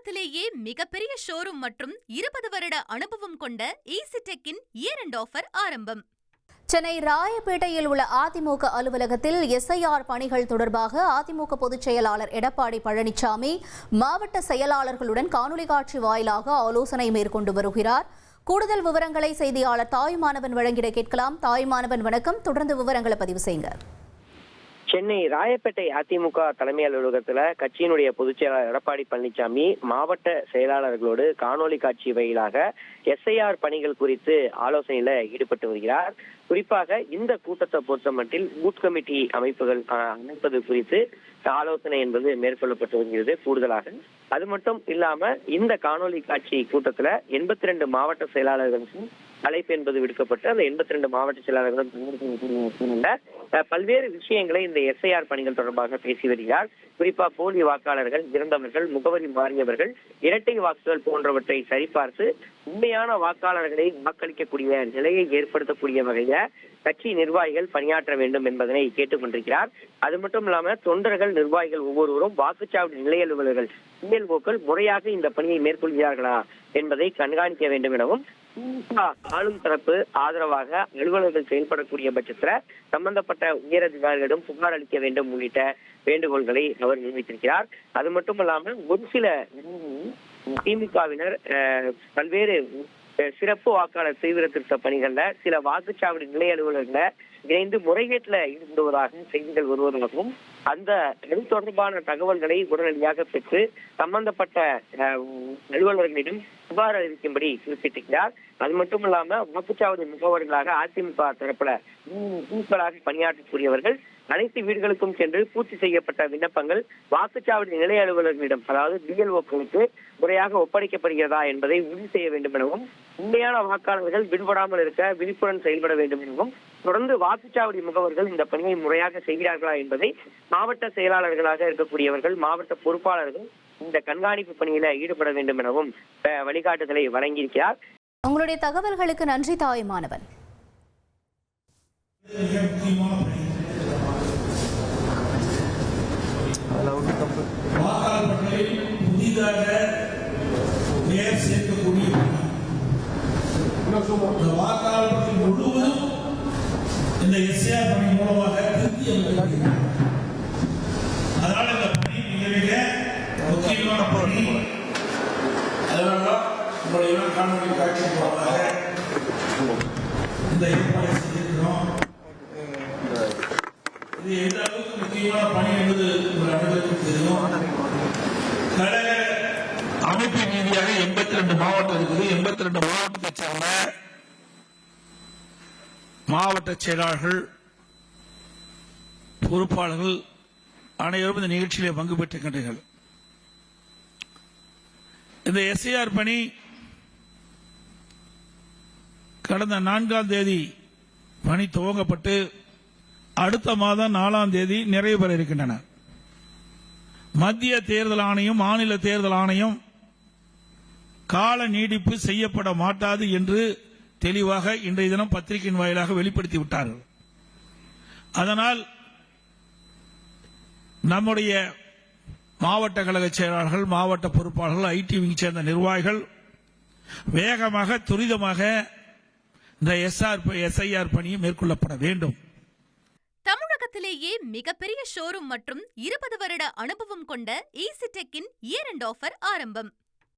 தமிழகத்திலேயே மிகப்பெரிய ஷோரூம் மற்றும் 20 வருட அனுபவம் கொண்ட ஈசிடெக்கின் இயர் எண்ட் ஆஃபர் ஆரம்பம். சென்னை ராயப்பேட்டையில் உள்ள அதிமுக அலுவலகத்தில் எஸ்ஐஆர் பணிகள் தொடர்பாக அதிமுக பொதுச் செயலாளர் எடப்பாடி பழனிசாமி மாவட்ட செயலாளர்களுடன் காணொலி காட்சி வாயிலாக ஆலோசனை மேற்கொண்டு வருகிறார். கூடுதல் விவரங்களை செய்தியாளர் தாயுமானவன் வழங்கிட கேட்கலாம். தாயுமானவன் வணக்கம், தொடர்ந்து விவரங்களை பதிவு செய்யுங்க. சென்னை ராயப்பேட்டை அதிமுக தலைமை அலுவலகத்துல கட்சியினுடைய பொதுச் செயலாளர் எடப்பாடி பழனிசாமி மாவட்ட செயலாளர்களோடு காணொலி காட்சி வாயிலாக எஸ்ஐஆர் பணிகள் குறித்து ஆலோசனையில ஈடுபட்டு வருகிறார். குறிப்பாக இந்த கூட்டத்தை பொறுத்தமட்டில் பூத் கமிட்டி அமைப்பது குறித்து ஆலோசனை என்பது மேற்கொள்ளப்பட்டு வருகிறது. கூடுதலாக அது மட்டும் இல்லாம இந்த காணொலி காட்சி கூட்டத்துல 82 மாவட்ட செயலாளர்களுக்கும் அழைப்பு என்பது விடுக்கப்பட்டு அந்த 82 மாவட்ட செயலாளர்களும் பல்வேறு விஷயங்களை இந்த எஸ்ஐஆர் பணிகள் தொடர்பாக பேசி வருகிறார். குறிப்பா போலி வாக்காளர்கள், இறந்தவர்கள், முகவரி மாறியவர்கள், இரட்டை வாக்குகள் போன்றவற்றை சரிபார்த்து உண்மையான வாக்காளர்களை வாக்களிக்கக்கூடிய நிலையை ஏற்படுத்தக்கூடிய வகையில கட்சி நிர்வாகிகள் பணியாற்ற வேண்டும் என்பதனை கேட்டுக் கொண்டிருக்கிறார். அது மட்டும் இல்லாம தொண்டர்கள், நிர்வாகிகள் ஒவ்வொருவரும் வாக்குச்சாவடி நிலைய அலுவலர்கள் முறையாக இந்த பணியை மேற்கொள்கிறார்களா என்பதை கண்காணிக்க வேண்டும் எனவும் ஆளும் தரப்பு ஆதரவாக அலுவலர்கள் செயல்படக்கூடிய பட்சத்துல சம்பந்தப்பட்ட உயர் அதிகாரிகளிடம் புகார் அளிக்க வேண்டும் உள்ளிட்ட வேண்டுகோள்களை அவர் முன்வைத்திருக்கிறார். அது மட்டுமல்லாமல் ஒரு சில திமுகவினர் பல்வேறு சிறப்பு வாக்காளர் தீவிர திருத்த பணிகள்ல சில வாக்குச்சாவடி நிலைய அலுவலர்களை இணைந்து முறைகேட்டுல ஈடுபடுவதாக செய்திகள் வருவதாகவும் அந்த இது தொடர்பான தகவல்களை உடனடியாக பெற்று சம்பந்தப்பட்ட அலுவலர்களிடம் புகார் அறிவிக்கும்படி குறிப்பிட்டிருக்கிறார். அது மட்டும் இல்லாம வாக்குச்சாவடி முகவர்களாக அதிமுக தரப்புல பணியாற்றக்கூடியவர்கள் அனைத்து வீடுகளுக்கும் சென்று பூர்த்தி செய்யப்பட்ட விண்ணப்பங்கள் வாக்குச்சாவடி நிலைய அலுவலர்களிடம், அதாவது பிஎல்ஓக்களுக்கு முறையாக ஒப்படைக்கப்படுகிறதா என்பதை உறுதி செய்ய வேண்டும் எனவும் உண்மையான வாக்காளர்கள் விடுபடாமல் இருக்க விழிப்புடன் செயல்பட வேண்டும் எனவும் தொடர்ந்து வாக்குச்சாவடி முகவர்கள் இந்த பணியை முறையாக செய்கிறார்களா என்பதை மாவட்ட செயலாளர்களாக இருக்கக்கூடியவர்கள், மாவட்ட பொறுப்பாளர்கள் இந்த கண்காணிப்பு பணியில ஈடுபட வேண்டும் எனவும் வழிகாட்டுதலை வழங்கியிருக்கிறார். உங்களுடைய தகவல்களுக்கு நன்றி தாயுமானவன். புதிதாக பெயர் சேர்க்கக்கூடிய வாக்காளர் பட்டியல் முழுவதும் இந்த எஸ்ஐஆர் பணி மூலமாக திருத்தி அமைக்கிறார். அதனால இந்த பணி மிக முக்கியமான பணி. அதனால்தான் உங்களுடைய காணொலி காட்சி மூலமாக இந்த ஏற்பாடு செய்திருக்கிறோம். இது எந்த அளவுக்கு முக்கியமான பணி என்பது ஒரு அனைவருக்கும் தெரியும். கழக அமைப்பு ரீதியாக 82 மாவட்டம் இருக்குது. 82 மாவட்டத்தை சேர்ந்த மாவட்ட செயலாளர்கள், பொறுப்பாளர்கள் அனைவரும் இந்த நிகழ்ச்சியிலே பங்கு பெற்றிருக்கின்றனர். இந்த எஸ்ஐஆர் பணி கடந்த 4ஆம் தேதி பணி துவங்கப்பட்டு அடுத்த மாதம் 4ஆம் தேதி நிறைவு பெற இருக்கின்றன. மத்திய தேர்தல் ஆணையம், மாநில தேர்தல் ஆணையம் கால நீடிப்பு செய்யப்பட மாட்டாது என்று தெளிவாக இன்றைய தினம் பத்திரிகையின் வாயிலாக வெளிப்படுத்தி விட்டார்கள். அதனால் நம்முடைய மாவட்ட கழக செயலாளர்கள், மாவட்ட பொறுப்பாளர்கள், ஐடி விங் சேர்ந்த நிர்வாகிகள் வேகமாக துரிதமாக இந்த எஸ்ஐஆர் பணியை மேற்கொள்ளப்பட வேண்டும். தமிழகத்திலேயே மிகப்பெரிய ஷோரூம் மற்றும் 20 வருட அனுபவம் கொண்ட ஈசிடெக்கின் இயர் எண்ட் ஆஃபர் ஆரம்பம்.